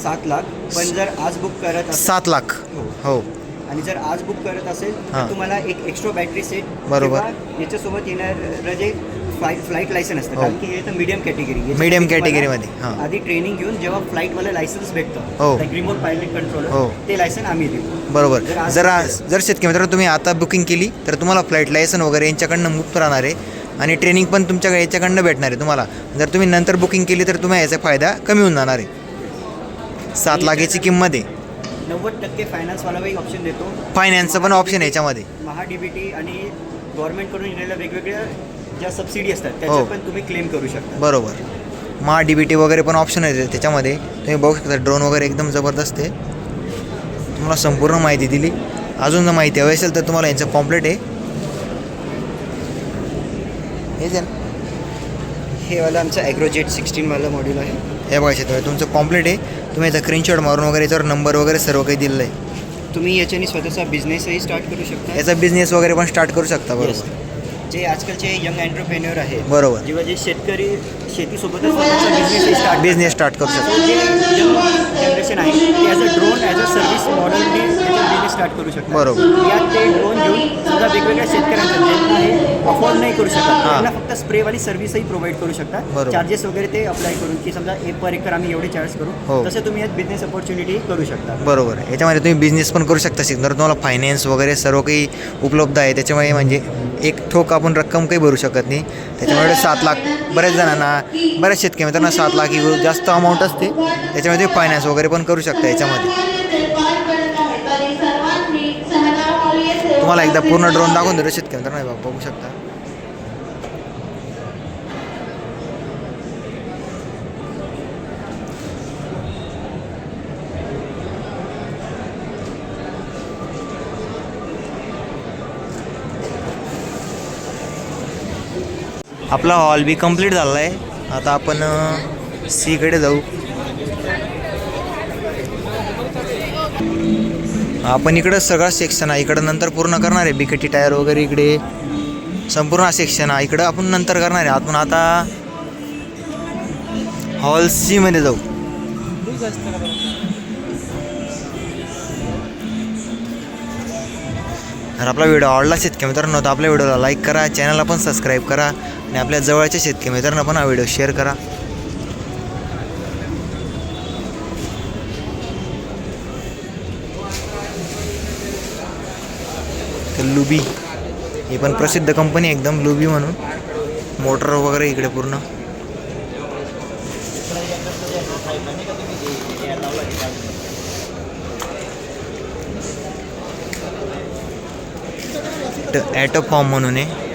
7 लाख, पण जर आज बुक करत असाल 7 लाख. हो आणि जर आज बुक करत असेल हां. तर तुम्हाला एक एक्स्ट्रा बॅटरी सेट बरोबर. किंवा याच्यासोबत येणार जे फ्लाईट लायसन असतं, हो. कारण की हे तर मीडियम कॅटेगरी. Medium category मध्ये, हां. आधी ट्रेनिंग घेऊन जेव्हा फ्लाईटवालं लायसन्स हो. भेटतं रिमोट पायलट कंट्रोलर, हो. ते लायसन आम्ही देऊ. बरोबर. जर आज जर शेतकरी मित्रांनो तुम्ही आता बुकिंग केली तर तुम्हाला फ्लाईट लायसन वगैरे यांच्याकडनं मुक्त राहणार आहे आणि ट्रेनिंग पण तुमच्या याच्याकडनं भेटणार आहे तुम्हाला. जर तुम्ही नंतर बुकिंग केली तर तुम्हाला याचा फायदा कमी होऊन जाणार आहे. 7 लाख याची किंमत आहे. 90% फायनान्सवाला एक ऑप्शन देतो. फायनान्सचं पण ऑप्शन आहे याच्यामध्ये. महा-DBT आणि गव्हर्नमेंटकडून येणाऱ्या वेगवेगळ्या ज्या सबसिडी असतात त्याच्यात हो. पण तुम्ही क्लेम करू शकता. बरोबर. महा-DBT वगैरे पण ऑप्शन आहे त्याच्यामध्ये. तुम्ही बघू शकता ड्रोन वगैरे एकदम जबरदस्त आहे. तुम्हाला संपूर्ण माहिती दिली. अजून जर माहिती हवी असेल तर तुम्हाला यांचं पॉम्प्लेट आहे हेच आहे ना. हे वाला आमचं ॲग्रोजेट 16 वाला मॉड्यूल आहे. हे बघा शेतकरी तुमचं पॉम्प्लेट आहे. तुम्ही याचा स्क्रीनशॉट मारून वगैरे याच्यावर नंबर वगैरे सर्व काही दिलेलं आहे. तुम्ही याच्याने स्वतःचा बिझनेसही स्टार्ट करू शकता. याचा बिझनेस वगैरे पण स्टार्ट करू शकता. Yes. बरोबर. जे आजकालचे यंग एंटरप्रेन्युअर आहेत बरोबर. किंवा जे शेतकरी शेतीसोबतच स्वतःचा बिझनेस स्टार्ट करू शकता. जे यंग जनरेशन आहे ते as a drone as a service मॉडेलने बिझनेस स्टार्ट करू शकतात. बरोबर. यात ते ड्रोन घेऊन सुद्धा वेगवेगळ्या शेतकऱ्यांना ज्यांना हे अफोर्ड नाही करू शकत त्यांना फक्त स्प्रेवाली सर्व्हिसही प्रोव्हाइड करू शकतात. बरोबर. चार्जेस वगैरे ते अप्लाय करून की समजा पर एकर आम्ही एवढे चार्ज हो. करू, तसं तुम्ही यात बिझनेस अपॉर्च्युनिटी करू शकता. बरोबर. याच्यामध्ये तुम्ही बिझनेस पण करू शकता. जर तुम्हाला फायनान्स वगैरे सर्व काही उपलब्ध आहे त्याच्यामुळे म्हणजे एक ठोक आपण रक्कम काही भरू शकत नाही. त्याच्यामुळे 7 लाख बऱ्याच जणांना बऱ्याच शेतकरी मित्रांना 7 लाख ही जास्त अमाऊंट असते. त्याच्यामध्ये फायनान्स वगैरे पण करू शकता याच्यामध्ये. तुम्हाला एकदा पूर्ण ड्रोन दाखवून देतो शेतकरी मित्रांनो बघू शकता. आपला हॉल बी कंप्लीट झाला आहे. आता आपण सीकडे जाऊ. आपण इकडं सगळा सेक्शन आहे. इकडं नंतर पूर्ण करणार आहे. बिकटी टायर वगैरे इकडे संपूर्ण हा सेक्शन आहे. इकडं आपण नंतर करणार आहे. आपण आता हॉल सीमध्ये जाऊ. तर आपला व्हिडिओ आवडला शेतकरी मित्रांनो तर आपल्या व्हिडिओला लाईक करा, चॅनलला पण सबस्क्राईब करा आणि आपल्या जवळच्या शेतकरी मित्रांना पण हा व्हिडिओ शेअर करा. तर लुबी ही पण प्रसिद्ध कंपनी एकदम लुबी म्हणून. मोटर वगैरे इकडे पूर्ण. ॲटो फॉर्म म्हणून आहे.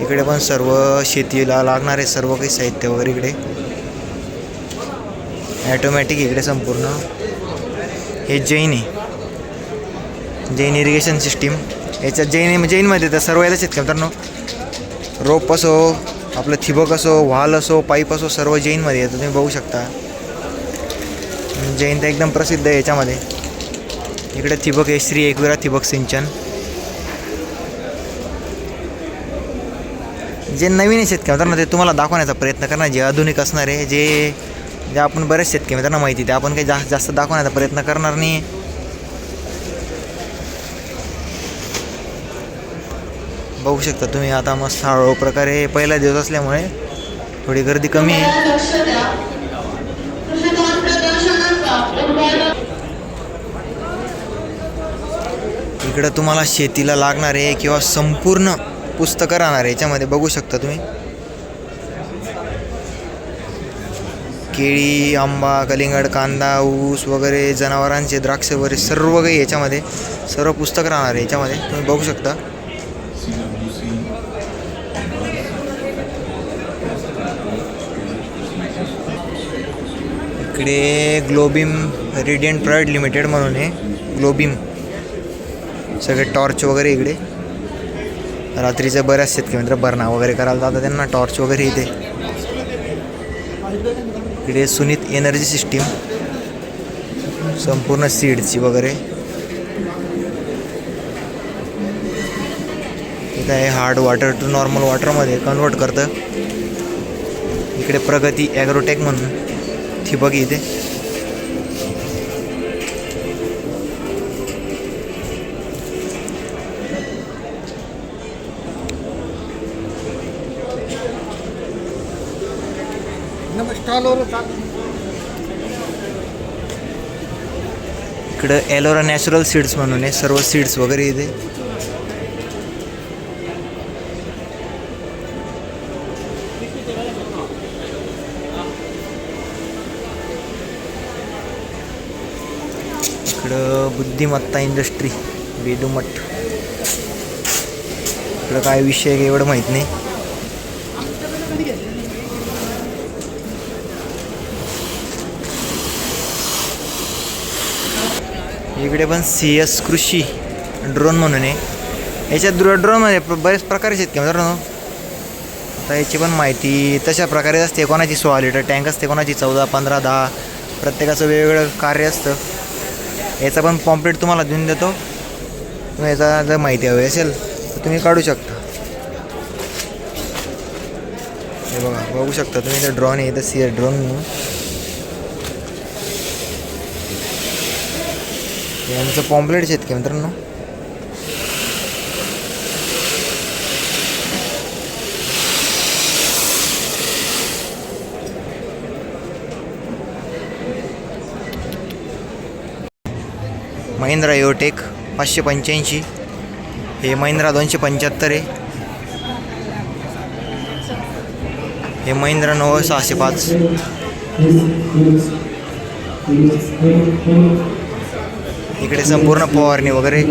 इकडे पण सर्व शेतीला लागणारे सर्व काही साहित्य वगैरे इकडे. ॲटोमॅटिक इकडे संपूर्ण. हे जैन आहे. Jain irrigation system. याच्यात जैनमध्ये तर सर्व येतं शेतकरी मित्रांनो. रोप असो आपलं ठिबक असो व्हाल असो पाईप असो सर्व जैनमध्ये येतं. तुम्ही बघू शकता जैन तर एकदम प्रसिद्ध आहे याच्यामध्ये. इकडे ठिबक आहे श्री एकविरा ठिबक सिंचन. जे नवीन आहे शेतकरी मित्रांनो ते तुम्हाला दाखवण्याचा प्रयत्न करणार. जे आधुनिक असणार आहे जे आपण बरेच शेतकरी मित्रांना माहिती ते आपण काही जास्त दाखवण्याचा प्रयत्न करणार नाही. बघू शकता तुम्ही आता मस्त हळूहळू प्रकारे पहिला दिवस असल्यामुळे थोडी गर्दी कमी आहे. इकडं तुम्हाला शेतीला लागणारे किंवा संपूर्ण पुस्तकं राहणार आहे याच्यामध्ये बघू शकता तुम्ही. केळी आंबा कलिंगड कांदा ऊस वगैरे जनावरांचे द्राक्ष वगैरे सर्व काही याच्यामध्ये सर्व पुस्तकं राहणार आहे याच्यामध्ये तुम्ही बघू शकता. इकडे ग्लोबिम रेडियंट प्रायव्हेट लिमिटेड म्हणून आहे, ग्लोबीम. सगळे टॉर्च वगैरे इकडे. रात्रीचे बऱ्याच शेतकरी मित्र बरणा वगैरे करायला जातात, त्यांना टॉर्च वगैरे इथे. इकडे सुनीत एनर्जी सिस्टीम, संपूर्ण सीड्सची वगैरे. इथं आहे हार्ड वॉटर टू नॉर्मल वॉटरमध्ये कन्वर्ट करतं. इकडे प्रगती ॲग्रोटेक म्हणून ठिबक इथे. इकडं एलोरा नॅचरल सीड्स म्हणून आहे, सर्व सीड्स वगैरे इथे. इकडं बुद्धिमत्ता इंडस्ट्री बेदुमठ. इकडं काय विषय आहे एवढं माहीत नाही. इकडे पण CS कृषी ड्रोन म्हणून आहे. याच्यात ड्रोनमध्ये बरेच प्रकारचे आहेत का मित्रांनो. आता याची पण माहिती तशा प्रकारे असते. कोणाची 16 लिटर टँक असते, कोणाची 14, 15, 10. प्रत्येकाचं वेगवेगळं कार्य असतं. याचा पण पॉम्पलेट तुम्हाला देऊन देतो. तुम्ही याचा जर माहिती हवी असेल तर तुम्ही काढू शकता. हे बघू शकता तुम्ही. इथं ड्रोन आहे, इथं CS ड्रोन म्हणून. यांचं पॉम्पलेट्स आहेत का मित्रांनो. महिंद्रा योटेक 585. हे महिंद्रा 275 आहे. हे महिंद्रा नोव्हा 605. इकडे संपूर्ण फवारणी वगैरे.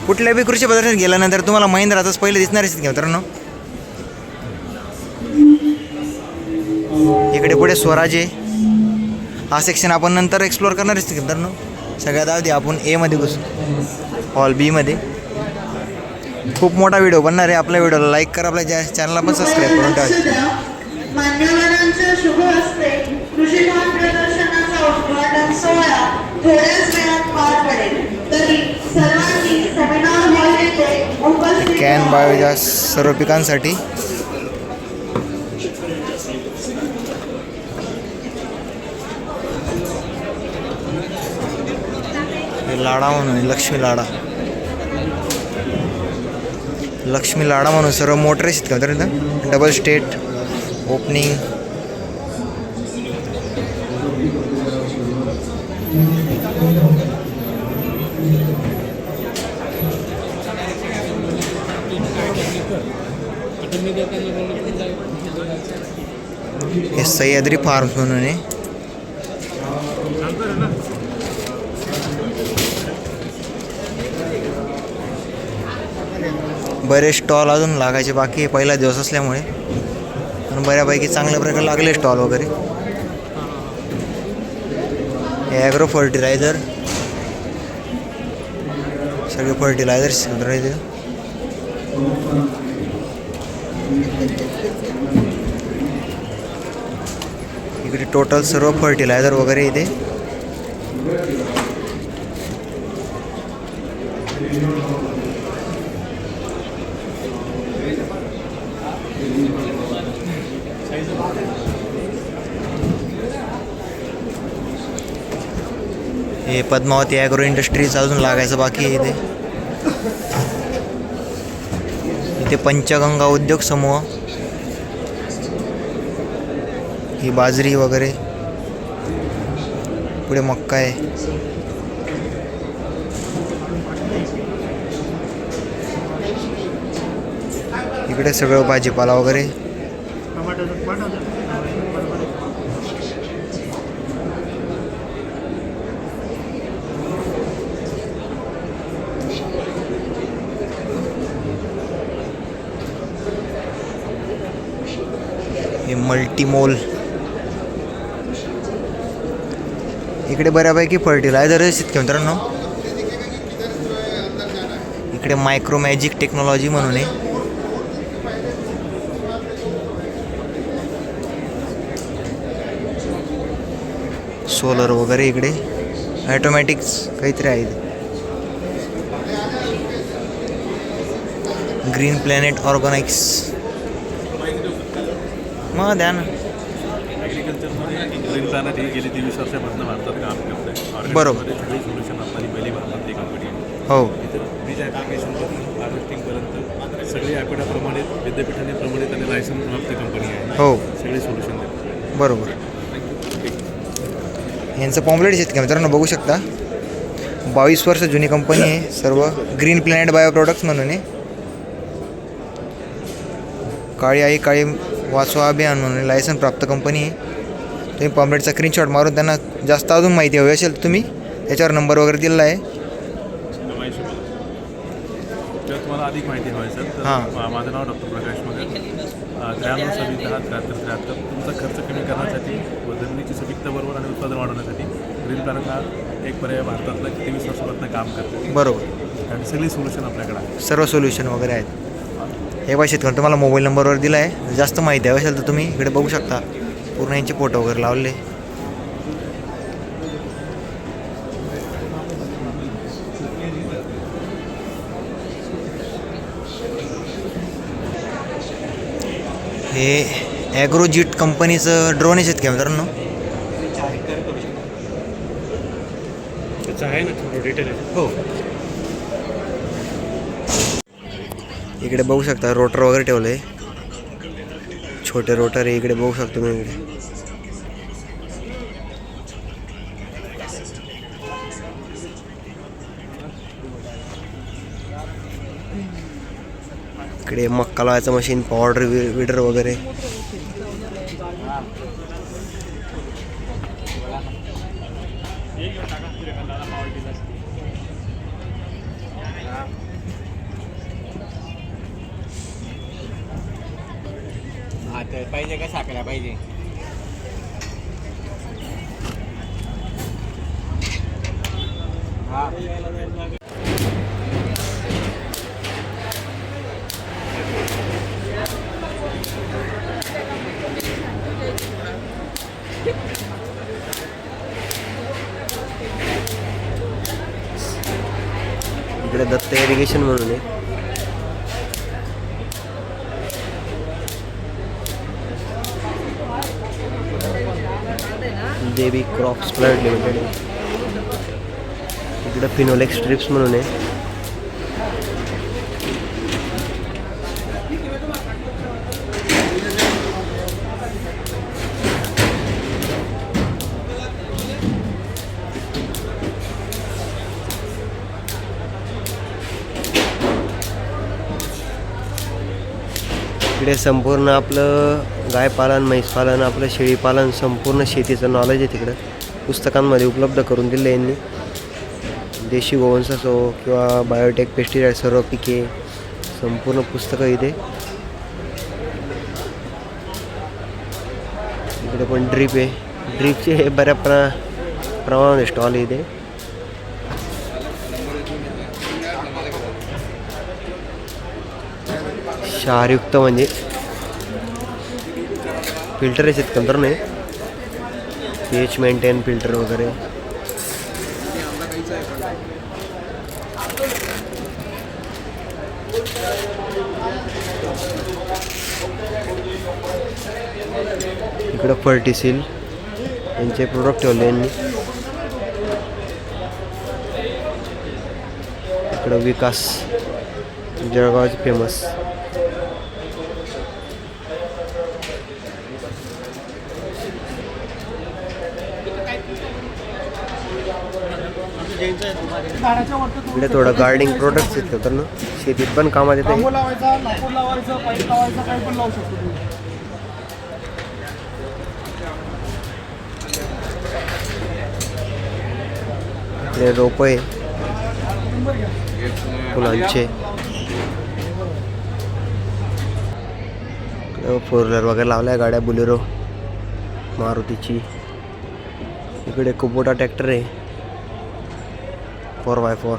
कुठल्या बी कृषी प्रदर्शनात गेल्यानंतर तुम्हाला महिंद्राचंच पहिले दिसणार आहे मित्रांनो. इकडे पुढे स्वराज आहे. हा सेक्शन आपण नंतर एक्सप्लोअर करणार आहे मित्रांनो. सगळ्यात आधी आपण मध्ये घुसू, हॉल बीमध्ये. खूप मोठा व्हिडिओ बनणार आहे. आपल्या व्हिडिओला लाईक करा, आपल्या चॅनलला पण सबस्क्राईब करून ठेवा. मान्यवरांच्या शुभ हस्ते कृषी भान प्रदर्शनाचा उद्घाटन सोहळा थोड्याच वेळात पार पडेल. तरी सर्वांनी सेमिनार हॉल येथे उपस्थित कॅन बायोगॅस सर्व पिकांसाठी. लाडा म्हणून लक्ष्मी लाडा. लक्ष्मी लाडा म्हणून सर्व मोटर आहेत का तर इथं. Double state opening. हे सह्याद्री फार्म्स म्हणून आहे. बरेच स्टॉल अजून लागायचे बाकी आहे, पहिला दिवस असल्यामुळे. पण बऱ्यापैकी चांगल्या प्रकारे लागले स्टॉल वगैरे. हे ॲग्रो फर्टिलायझर, सगळे फर्टिलायझर्स राहते. इकडे टोटल सर्व फर्टिलायझर वगैरे इथे. हे पद्मावती ॲग्रो इंडस्ट्रीज अजून लागायचं बाकी आहे इथे. इथे पंचगंगा उद्योग समूह. ही बाजरी वगैरे. पुढे मक्का आहे. इकडे सगळं भाजीपाला वगैरे. हे हे मल्टीमोल. इकडे बऱ्यापैकी फर्टिलायझर आहे शेतकरी मित्रांनो. इकडे मायक्रो मॅजिक टेक्नॉलॉजी म्हणून आहे. सोलर वगैरे इकडे ॲटोमॅटिक्स काहीतरी आहे. Green planet Organics. मग द्या ना. ॲग्रिकल्चरमध्ये ग्रीन प्लॅनेट ही गेली 23 वर्षापासून भारतात काम करते. बरोबर. सगळी सोल्युशन आपली पहिली भारतातली कंपनी आहे. हो. इतर बीज ॲप्लिकेशनपासून हार्वेस्टिंगपर्यंत सगळी ॲपॅडाप्रमाणे विद्यापीठाने प्रमाणित आणि लायसन्स प्राप्त कंपनी आहे. हो सगळी सोल्युशन देते. बरोबर. यांचं पॉम्पलेट शेतकरी मित्रांनो बघू शकता. 22 वर्ष जुनी कंपनी आहे. सर्व ग्रीन प्लॅनेट बायो प्रोडक्ट्स म्हणून आहे. काळी आई काळी वाचवा अभियान म्हणून लायसन प्राप्त कंपनी आहे. तुम्ही पॉम्पलेटचा स्क्रीनशॉट मारून त्यांना जास्त अजून माहिती हवी असेल तुम्ही त्याच्यावर नंबर वगैरे दिलेला आहे. जर तुम्हाला अधिक माहिती हवी असेल तर माझं नाव डॉक्टर प्रकाश मगर. 93 तुमचा खर्च कमी करण्यासाठी व जमिनीची सुपीकता बरोबर आणि उत्पादन वाढवण्यासाठी ग्रीन प्लॅनेट हा एक पर्याय भारतातला 23 वर्षापासून काम करते. बरोबर. आणि सगळी सोल्युशन आपल्याकडे आहे. सर्व सर्व सोल्युशन वगैरे आहेत. हे बघा शेतकरी तुम्हाला मोबाईल नंबरवर दिला आहे. जास्त माहिती हवी असेल तर तुम्ही इकडे बघू शकता. पूर्ण यांचे फोटो वगैरे लावले. हे ॲग्रोजिट कंपनीचं ड्रोन आहे शेतकरी मित्रांनो. त्याचं आहे ना डिटेल आहे. हो. इकडे बघू शकता रोटर वगैरे ठेवलं आहे. छोटे रोटर आहे इकडे बघू शकतो मी. इकडे मक्का लावायचं मशीन, पावडर विडर वगैरे. पाहिजे का साखरा पाहिजे. इकडे दत्त इरिगेशन म्हणून आहे. देवी क्रॉप्स प्रायव्हेट लिमिटेड. इकडे फिनोलेक्स स्ट्रिप्स म्हणून आहे. इकडे संपूर्ण आपलं गायपालन, म्हैसपालन, आपलं शेळीपालन, संपूर्ण शेतीचं नॉलेज आहे तिकडं पुस्तकांमध्ये उपलब्ध करून दिलं यांनी. देशी गोवंश असो किंवा बायोटेक, पेस्टिसाइड, सर्व पिके संपूर्ण पुस्तकं इथे. इकडे पण ड्रीप आहे. ड्रीपचे बऱ्या प्रमाणामध्ये स्टॉल आहे इथे. क्षारयुक्त म्हणजे फिल्टर आहेत कंतर नाही. pH मेंटेन फिल्टर वगैरे. इकडं फर्टिसिल यांचे प्रोडक्ट ठेवले यांनी. इकडं विकास जळगावचे फेमस. इकडे थोडं गार्डनिंग प्रोडक्ट्स आहेत तर ना शेतीत पण कामात येते. लावायचा, लाकूड लावायचं, पाईप लावायचं, काही पण लावू शकतो तुम्ही. इकडे रोप आहे फुलांचे. फोर व्हीलर वगैरे लावल्या गाड्या, बुलेरो मारुतीची. इकडे कुबोटा ट्रॅक्टर आहे 4x4.